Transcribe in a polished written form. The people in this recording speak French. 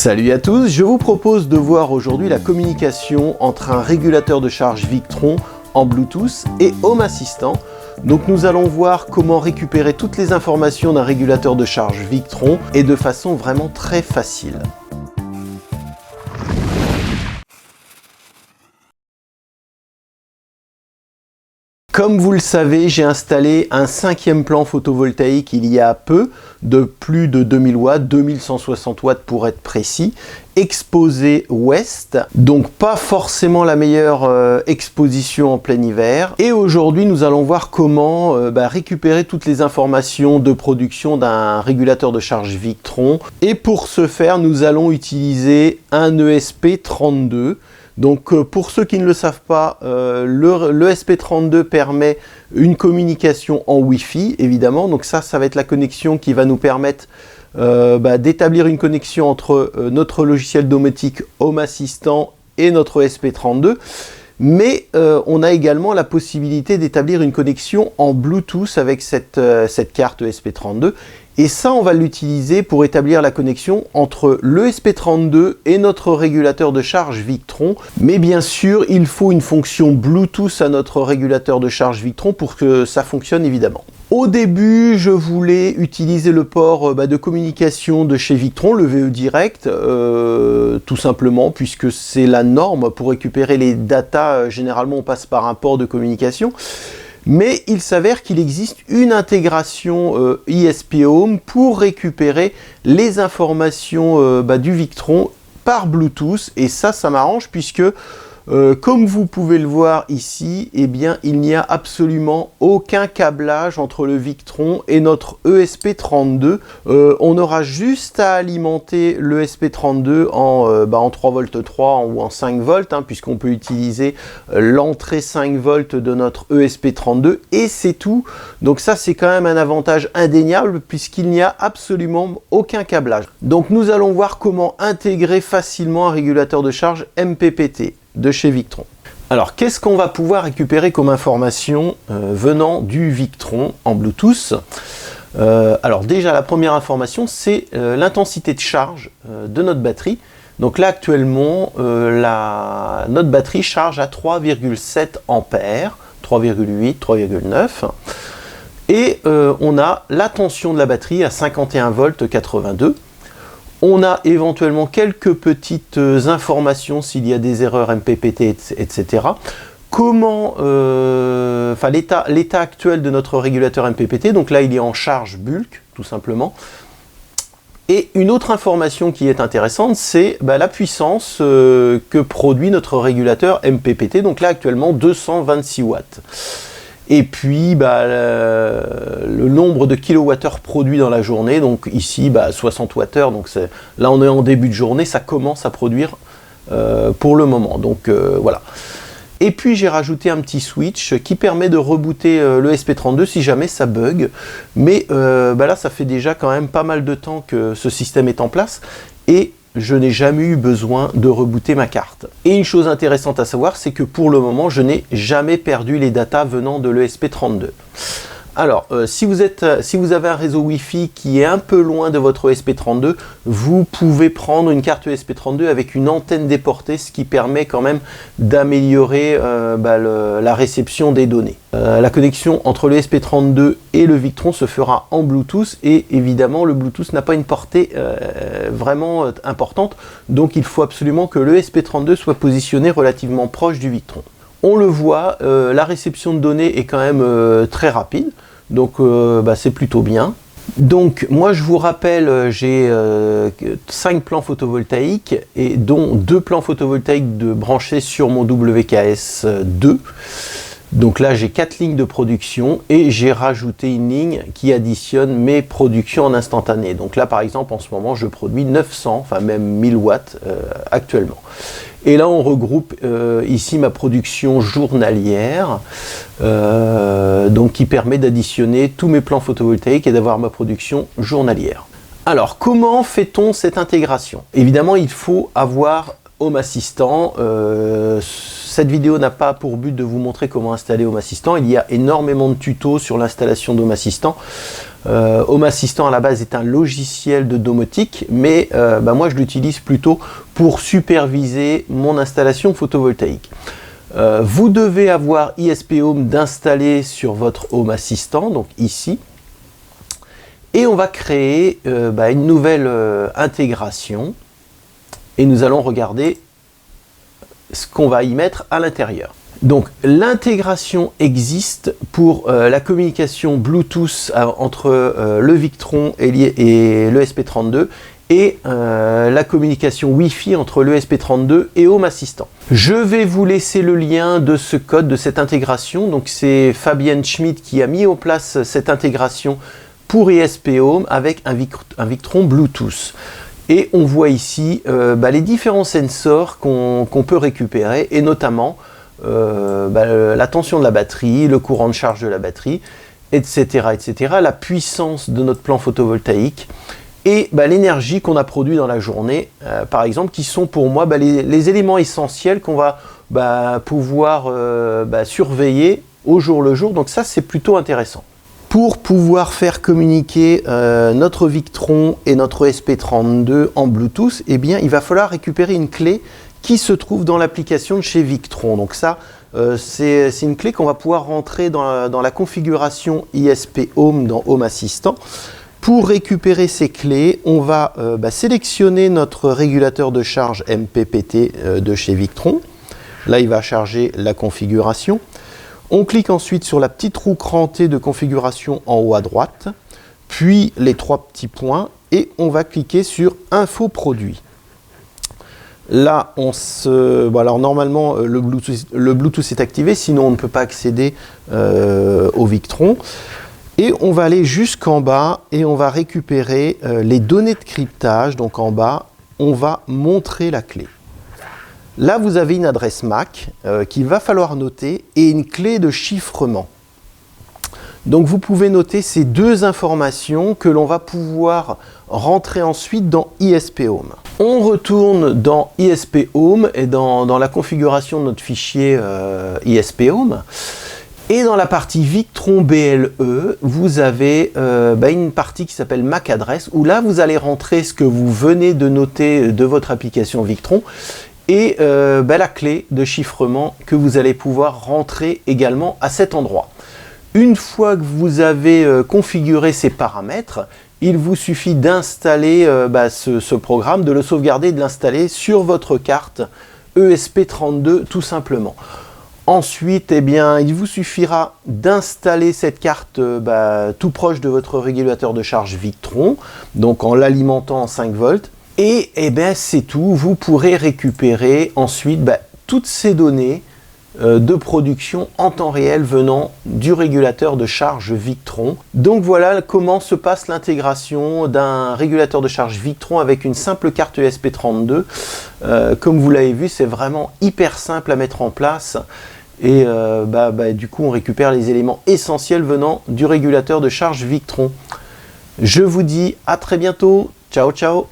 Salut à tous, je vous propose de voir aujourd'hui la communication entre un régulateur de charge Victron en Bluetooth et Home Assistant. Donc nous allons voir comment récupérer toutes les informations d'un régulateur de charge Victron et de façon vraiment très facile. Comme vous le savez, j'ai installé un 5e plan photovoltaïque il y a peu, de plus de 2000 watts, 2160 watts pour être précis, exposé ouest, donc pas forcément la meilleure exposition en plein hiver. Et aujourd'hui, nous allons voir comment récupérer toutes les informations de production d'un régulateur de charge Victron. Et pour ce faire, nous allons utiliser un ESP32. Donc pour ceux qui ne le savent pas, le ESP32 permet une communication en Wi-Fi, évidemment. Donc ça va être la connexion qui va nous permettre d'établir une connexion entre notre logiciel domotique Home Assistant et notre ESP32. Mais on a également la possibilité d'établir une connexion en Bluetooth avec cette carte ESP32. Et ça, on va l'utiliser pour établir la connexion entre l'ESP32 et notre régulateur de charge Victron. Mais bien sûr, il faut une fonction Bluetooth à notre régulateur de charge Victron pour que ça fonctionne évidemment. Au début, je voulais utiliser le port de communication de chez Victron, le VE Direct, tout simplement, puisque c'est la norme pour récupérer les datas. Généralement, on passe par un port de communication. Mais il s'avère qu'il existe une intégration ISP Home pour récupérer les informations du Victron par Bluetooth. Et ça m'arrange puisque, comme vous pouvez le voir ici, eh bien, il n'y a absolument aucun câblage entre le Victron et notre ESP32. On aura juste à alimenter le ESP32 en 3 volts 3 ou en 5 volts, puisqu'on peut utiliser l'entrée 5 volts de notre ESP32 et c'est tout. Donc ça, c'est quand même un avantage indéniable puisqu'il n'y a absolument aucun câblage. Donc nous allons voir comment intégrer facilement un régulateur de charge MPPT de chez Victron. Alors, qu'est-ce qu'on va pouvoir récupérer comme information venant du Victron en Bluetooth? Alors déjà, la première information, c'est l'intensité de charge de notre batterie. Donc là, actuellement, notre batterie charge à 3,7 ampères, 3,8, 3,9. Et on a la tension de la batterie à 51 volts 82. On a éventuellement quelques petites informations s'il y a des erreurs MPPT, etc. Comment, l'état actuel de notre régulateur MPPT, donc là il est en charge bulk, tout simplement. Et une autre information qui est intéressante, c'est la puissance que produit notre régulateur MPPT, donc là actuellement 226 watts. Et puis le nombre de kilowattheures produits dans la journée, donc ici 60 Wh, donc là on est en début de journée, ça commence à produire pour le moment, donc voilà. Et puis j'ai rajouté un petit switch qui permet de rebooter le ESP32 si jamais ça bug, mais là ça fait déjà quand même pas mal de temps que ce système est en place, et je n'ai jamais eu besoin de rebooter ma carte. Et une chose intéressante à savoir, c'est que pour le moment, je n'ai jamais perdu les datas venant de l'ESP32. Alors, si vous avez un réseau Wi-Fi qui est un peu loin de votre ESP32, vous pouvez prendre une carte ESP32 avec une antenne déportée, ce qui permet quand même d'améliorer la réception des données. La connexion entre le ESP32 et le Victron se fera en Bluetooth, et évidemment le Bluetooth n'a pas une portée vraiment importante, donc il faut absolument que le ESP32 soit positionné relativement proche du Victron. On le voit, la réception de données est quand même très rapide, donc c'est plutôt bien. Donc moi je vous rappelle, j'ai 5 plans photovoltaïques, et dont 2 plans photovoltaïques branchés sur mon WKS2. Donc là j'ai 4 lignes de production, et j'ai rajouté une ligne qui additionne mes productions en instantané. Donc là par exemple en ce moment je produis 900, enfin même 1000 watts actuellement. Et là on regroupe ici ma production journalière, donc qui permet d'additionner tous mes plans photovoltaïques et d'avoir ma production journalière. Alors comment fait-on cette intégration? Évidemment il faut avoir Home Assistant. cette vidéo n'a pas pour but de vous montrer comment installer Home Assistant. Il y a énormément de tutos sur l'installation d'Home Assistant. Home Assistant à la base est un logiciel de domotique, mais moi je l'utilise plutôt pour superviser mon installation photovoltaïque. Vous devez avoir ISP Home d'installer sur votre Home Assistant, donc ici. Et on va créer une nouvelle intégration et nous allons regarder ce qu'on va y mettre à l'intérieur. Donc l'intégration existe pour la communication Bluetooth entre le Victron et l'ESP32 et la communication Wi-Fi entre l'ESP32 et Home Assistant. Je vais vous laisser le lien de ce code, de cette intégration. Donc c'est Fabienne Schmidt qui a mis en place cette intégration pour ISP Home avec un Victron Bluetooth. Et on voit ici les différents sensors qu'on peut récupérer, et notamment la tension de la batterie, le courant de charge de la batterie, etc., la puissance de notre plan photovoltaïque et l'énergie qu'on a produit dans la journée, par exemple, qui sont pour moi les éléments essentiels qu'on va pouvoir surveiller au jour le jour. Donc ça, c'est plutôt intéressant. Pour pouvoir faire communiquer notre Victron et notre ESP32 en Bluetooth, il va falloir récupérer une clé qui se trouve dans l'application de chez Victron. Donc ça, c'est une clé qu'on va pouvoir rentrer dans la configuration ISP Home dans Home Assistant. Pour récupérer ces clés, on va sélectionner notre régulateur de charge MPPT de chez Victron. Là, il va charger la configuration. On clique ensuite sur la petite roue crantée de configuration en haut à droite, puis les trois petits points, et on va cliquer sur Info produit. Là, alors normalement, le Bluetooth est activé, sinon on ne peut pas accéder au Victron. Et on va aller jusqu'en bas et on va récupérer les données de cryptage. Donc en bas, on va montrer la clé. Là, vous avez une adresse MAC qu'il va falloir noter et une clé de chiffrement. Donc vous pouvez noter ces deux informations que l'on va pouvoir rentrer ensuite dans ISP Home. On retourne dans ISP Home et dans la configuration de notre fichier ISP Home. Et dans la partie Victron BLE, vous avez une partie qui s'appelle MAC adresse, où là vous allez rentrer ce que vous venez de noter de votre application Victron et la clé de chiffrement que vous allez pouvoir rentrer également à cet endroit. Une fois que vous avez configuré ces paramètres, il vous suffit d'installer ce programme, de le sauvegarder et de l'installer sur votre carte ESP32 tout simplement. Ensuite, il vous suffira d'installer cette carte tout proche de votre régulateur de charge Victron, donc en l'alimentant en 5 volts. Et c'est tout, vous pourrez récupérer ensuite toutes ces données de production en temps réel venant du régulateur de charge Victron. Donc voilà comment se passe l'intégration d'un régulateur de charge Victron avec une simple carte ESP32. Comme vous l'avez vu, c'est vraiment hyper simple à mettre en place. Et du coup, on récupère les éléments essentiels venant du régulateur de charge Victron. Je vous dis à très bientôt. Ciao, ciao!